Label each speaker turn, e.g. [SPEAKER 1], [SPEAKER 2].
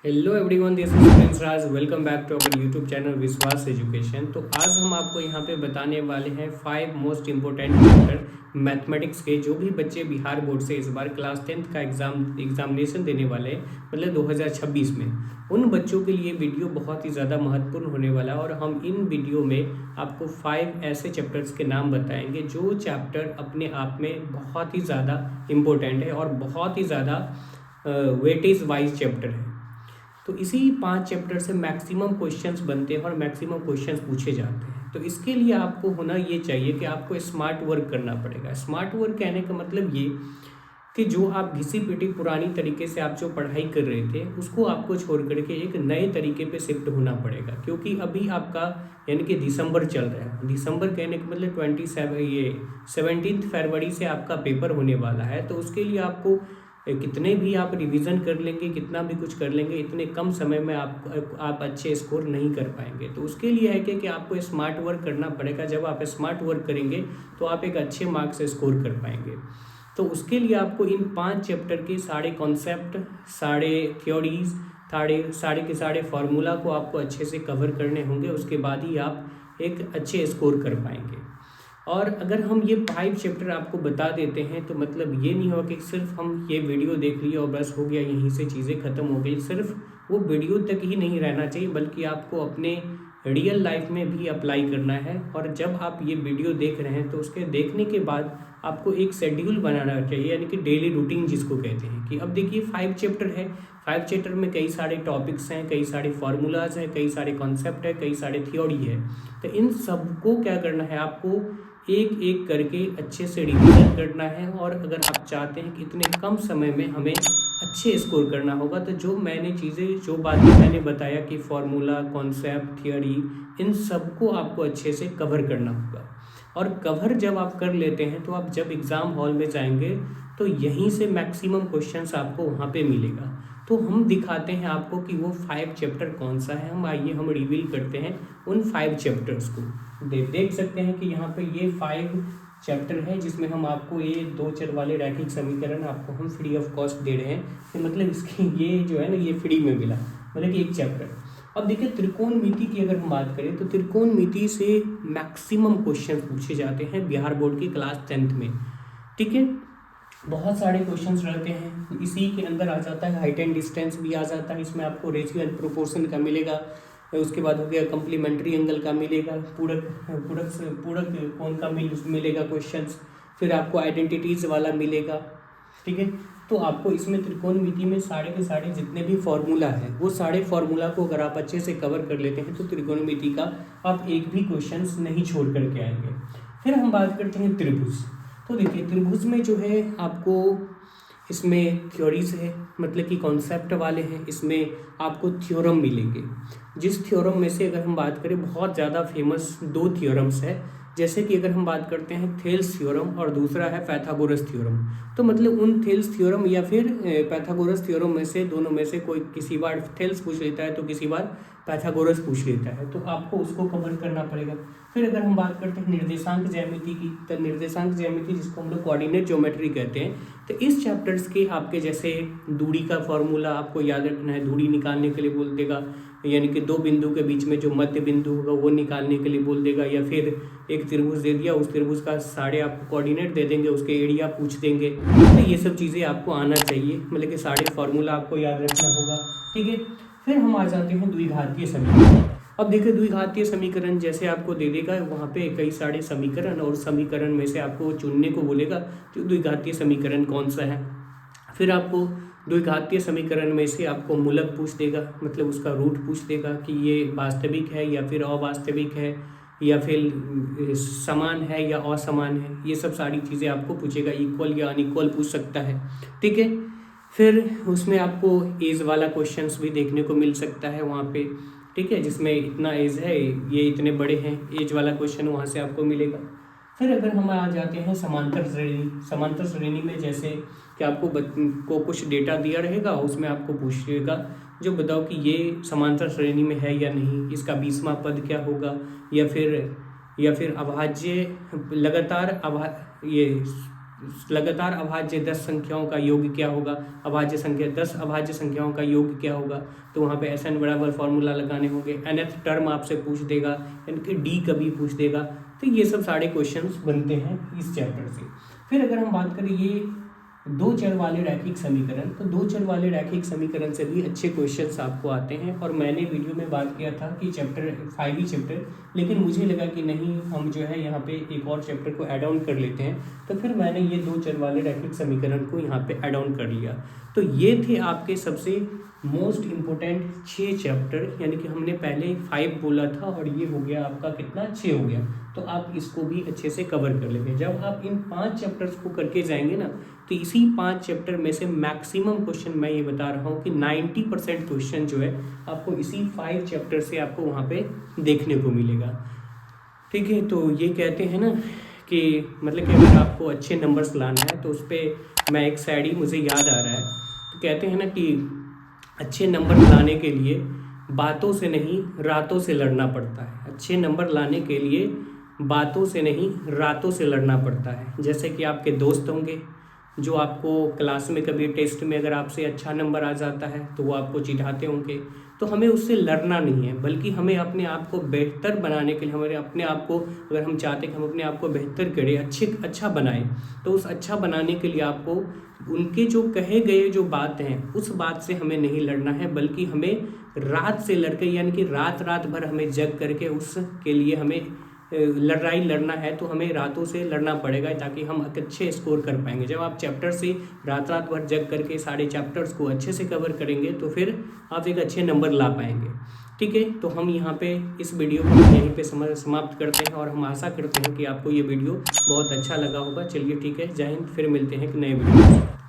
[SPEAKER 1] Hello everyone, this is Prince Raj. Welcome back to our YouTube channel Vishwas education. तो आज हम आपको यहाँ पे बताने वाले हैं 5 मोस्ट इम्पोर्टेंट चैप्टर मैथमेटिक्स के, जो भी बच्चे बिहार बोर्ड से इस बार क्लास 10th का एग्जामिनेशन देने वाले हैं, मतलब 2026 में, उन बच्चों के लिए वीडियो बहुत ही ज़्यादा महत्वपूर्ण होने वाला है। और हम इन वीडियो में आपको 5 ऐसे चैप्टर्स के नाम बताएंगे जो चैप्टर अपने आप में बहुत ही ज़्यादा इम्पोर्टेंट है और बहुत ही ज़्यादा वेटेज वाइज चैप्टर है। तो इसी 5 चैप्टर से मैक्सिमम क्वेश्चंस बनते हैं और मैक्सिमम क्वेश्चंस पूछे जाते हैं। तो इसके लिए आपको होना ये चाहिए कि आपको स्मार्ट वर्क करना पड़ेगा। स्मार्ट वर्क कहने का मतलब ये कि जो आप घिसी पिटी पुरानी तरीके से आप जो पढ़ाई कर रहे थे उसको आपको छोड़ करके एक नए तरीके पे शिफ्ट होना पड़ेगा। क्योंकि अभी आपका यानी कि दिसंबर चल रहा है। दिसंबर कहने का मतलब 17 फरवरी से आपका पेपर होने वाला है। तो उसके लिए आपको कितने भी आप रिवीजन कर लेंगे, कितना भी कुछ कर लेंगे, इतने कम समय में आप अच्छे स्कोर नहीं कर पाएंगे। तो उसके लिए है कि आपको स्मार्ट वर्क करना पड़ेगा। जब आप स्मार्ट वर्क करेंगे तो आप एक अच्छे मार्क्स स्कोर कर पाएंगे। तो उसके लिए आपको इन 5 चैप्टर के सारे कॉन्सेप्ट, सारे थ्योरीज, सारे के सारे फार्मूला को आपको अच्छे से कवर करने होंगे। उसके बाद ही आप एक अच्छे स्कोर कर पाएंगे। और अगर हम ये 5 चैप्टर आपको बता देते हैं तो मतलब ये नहीं होगा कि सिर्फ हम ये वीडियो देख लिए और बस हो गया, यहीं से चीज़ें ख़त्म हो गई। सिर्फ वो वीडियो तक ही नहीं रहना चाहिए, बल्कि आपको अपने रियल लाइफ में भी अप्लाई करना है। और जब आप ये वीडियो देख रहे हैं तो उसके देखने के बाद आपको एक शेड्यूल बनाना चाहिए, यानी कि डेली रूटीन जिसको कहते हैं। कि अब देखिए 5 चैप्टर है, 5 चैप्टर में कई सारे टॉपिक्स हैं, कई सारे फार्मूलाज हैं, कई सारे कॉन्सेप्ट है, कई सारे थ्योरी है। तो इन सबको क्या करना है, आपको एक एक करके अच्छे से रिवीजन करना है। और अगर आप चाहते हैं कि इतने कम समय में हमें अच्छे स्कोर करना होगा, तो जो बातें मैंने बताया कि फार्मूला, कॉन्सेप्ट, थियोरी, इन सबको आपको अच्छे से कवर करना होगा। और कवर जब आप कर लेते हैं तो आप जब एग्ज़ाम हॉल में जाएंगे तो यहीं से मैक्सिमम क्वेश्चंस आपको वहाँ पे मिलेगा। तो हम दिखाते हैं आपको कि वो 5 चैप्टर कौन सा है। हम रिवील करते हैं उन 5 चैप्टर्स को। देख सकते हैं कि यहाँ पे ये 5 चैप्टर है, जिसमें हम आपको ये 2 चर वाले रैखिक समीकरण आपको हम फ्री ऑफ कॉस्ट दे रहे हैं। कि मतलब इसकी ये जो है ना, ये फ्री में मिला, मतलब कि एक चैप्टर। अब देखिए त्रिकोणमिति की अगर हम बात करें तो त्रिकोणमिति से मैक्सिमम क्वेश्चन पूछे जाते हैं बिहार बोर्ड की क्लास 10th में। ठीक है, बहुत सारे क्वेश्चंस रहते हैं। इसी के अंदर आ जाता है हाइट एंड डिस्टेंस भी आ जाता है। इसमें आपको रेशियो एंड प्रोपोर्शन का मिलेगा। उसके बाद हो गया कम्प्लीमेंट्री एंगल का मिलेगा, पूरक पूरक कोण का मिलेगा क्वेश्चंस। फिर आपको आइडेंटिटीज वाला मिलेगा। ठीक है, तो आपको इसमें त्रिकोणमिति में सारे के सारे जितने भी फॉर्मूला है, वो सारे फॉर्मूला को अगर आप अच्छे से कवर कर लेते हैं तो त्रिकोणमिति का आप एक भी क्वेश्चन नहीं छोड़ करके आएंगे। फिर हम बात करते हैं त्रिभुज। तो देखिए त्रिभुज में जो है आपको इसमें थ्योरीज है, मतलब कि कॉन्सेप्ट वाले हैं। इसमें आपको थ्योरम मिलेंगे। जिस थ्योरम में से अगर हम बात करें, बहुत ज़्यादा फेमस 2 थ्योरम्स है। जैसे कि अगर हम बात करते हैं थेल्स थ्योरम और दूसरा है पैथागोरस थ्योरम। तो मतलब उन थेल्स थ्योरम या फिर पैथागोरस थ्योरम में से, दोनों में से कोई किसी बार थेल्स पूछ लेता है तो किसी बार पैथागोरस पूछ लेता है। तो आपको उसको कवर करना पड़ेगा। फिर अगर हम बात करते हैं निर्देशांक ज्यामिति की, तो निर्देशांक ज्यामिति जिसको हम लोग कोऑर्डिनेट ज्योमेट्री कहते हैं, तो इस चैप्टर्स के आपके जैसे दूरी का फॉर्मूला आपको याद रखना है। दूरी निकालने के लिए बोल देगा, यानी कि 2 बिंदु के बीच में जो मध्य बिंदु होगा वो निकालने के लिए बोल देगा। या फिर एक त्रिभुज दे दिया, उस त्रिभुज का सारे आपको कोऑर्डिनेट दे देंगे, उसके एरिया पूछ देंगे। तो ये सब चीज़ें आपको आना चाहिए, मतलब कि सारे फॉर्मूला आपको याद रखना होगा। ठीक है, फिर हम आ जाते हैं द्विघातीय समीकरण। अब देखिए द्विघातीय समीकरण जैसे आपको दे देगा, वहाँ पे कई सारे समीकरण, और समीकरण में से आपको चुनने को बोलेगा कि द्विघातीय समीकरण कौन सा है। फिर आपको द्विघातीय समीकरण में से आपको मूलक पूछ देगा, मतलब उसका रूट पूछ देगा कि ये वास्तविक है या फिर अवास्तविक है, या फिर समान है या असमान है। ये सब सारी चीज़ें आपको पूछेगा। इक्वल या अनइक्वल पूछ सकता है। ठीक है, फिर उसमें आपको एज वाला क्वेश्चंस भी देखने को मिल सकता है वहाँ पे। ठीक है, जिसमें इतना एज है, ये इतने बड़े हैं, एज वाला क्वेश्चन वहाँ से आपको मिलेगा। फिर अगर हम आ जाते हैं समांतर श्रेणी। समांतर श्रेणी में जैसे कि आपको को कुछ डेटा दिया रहेगा, उसमें आपको पूछेगा जो बताओ कि ये समांतर श्रेणी में है या नहीं, इसका 20वां पद क्या होगा, या फिर अभाज्य लगातार ये लगातार अभाज्य 10 संख्याओं का योग क्या होगा, अभाज्य संख्या 10 अभाज्य संख्याओं का योग क्या होगा, तो वहाँ पे SN बराबर फॉर्मूला लगाने होंगे। nth टर्म आपसे पूछ देगा, यानी कि D कभी पूछ देगा। तो ये सब सारे क्वेश्चंस बनते हैं इस चैप्टर से। फिर अगर हम बात करें ये दो चर वाले रैखिक समीकरण, तो दो चर वाले रैखिक समीकरण से भी अच्छे क्वेश्चंस आपको आते हैं। और मैंने वीडियो में बात किया था कि चैप्टर 5 ही चैप्टर, लेकिन मुझे लगा कि नहीं, हम जो है यहाँ पे एक और चैप्टर को ऐड ऑन कर लेते हैं, तो फिर मैंने ये दो चर वाले रैखिक समीकरण को यहाँ पे ऐड ऑन कर लिया। तो ये थे आपके सबसे मोस्ट इम्पोर्टेंट 6 चैप्टर, यानी कि हमने पहले 5 बोला था और ये हो गया आपका कितना, 6 हो गया। तो आप इसको भी अच्छे से कवर कर लेंगे। जब आप इन 5 चैप्टर्स को करके जाएंगे ना, तो इसी 5 चैप्टर में से मैक्सिमम क्वेश्चन, मैं ये बता रहा हूँ कि 90% क्वेश्चन जो है आपको इसी 5 चैप्टर से आपको वहाँ पे देखने को मिलेगा। ठीक है, तो ये कहते हैं ना कि मतलब कि अगर आपको अच्छे नंबर्स लाना है, तो उस पर मैं एक शायरी मुझे याद आ रहा है, तो कहते हैं ना कि अच्छे नंबर लाने के लिए बातों से नहीं रातों से लड़ना पड़ता है। अच्छे नंबर लाने के लिए बातों से नहीं रातों से लड़ना पड़ता है। जैसे कि आपके दोस्त होंगे जो आपको क्लास में कभी टेस्ट में अगर आपसे अच्छा नंबर आ जाता है तो वो आपको चिढ़ाते होंगे, तो हमें उससे लड़ना नहीं है, बल्कि हमें अपने आप को बेहतर बनाने के लिए, हमारे अपने आप को, अगर हम चाहते हैं कि हम अपने आप को बेहतर करें, अच्छा बनाएं, तो उस अच्छा बनाने के लिए आपको उनके जो कहे गए जो बात हैं उस बात से हमें नहीं लड़ना है, बल्कि हमें रात से लड़कर, यानी कि रात भर हमें जग करके उसके लिए हमें लड़ाई लड़ना है। तो हमें रातों से लड़ना पड़ेगा ताकि हम अच्छे स्कोर कर पाएंगे। जब आप चैप्टर से रात भर जग करके सारे चैप्टर्स को अच्छे से कवर करेंगे तो फिर आप एक अच्छे नंबर ला पाएंगे। ठीक है, तो हम यहाँ पे इस वीडियो को यहीं पे समाप्त करते हैं और हम आशा करते हैं कि आपको ये वीडियो बहुत अच्छा लगा होगा। चलिए ठीक है, जय हिंद, फिर मिलते हैं एक नए वीडियो।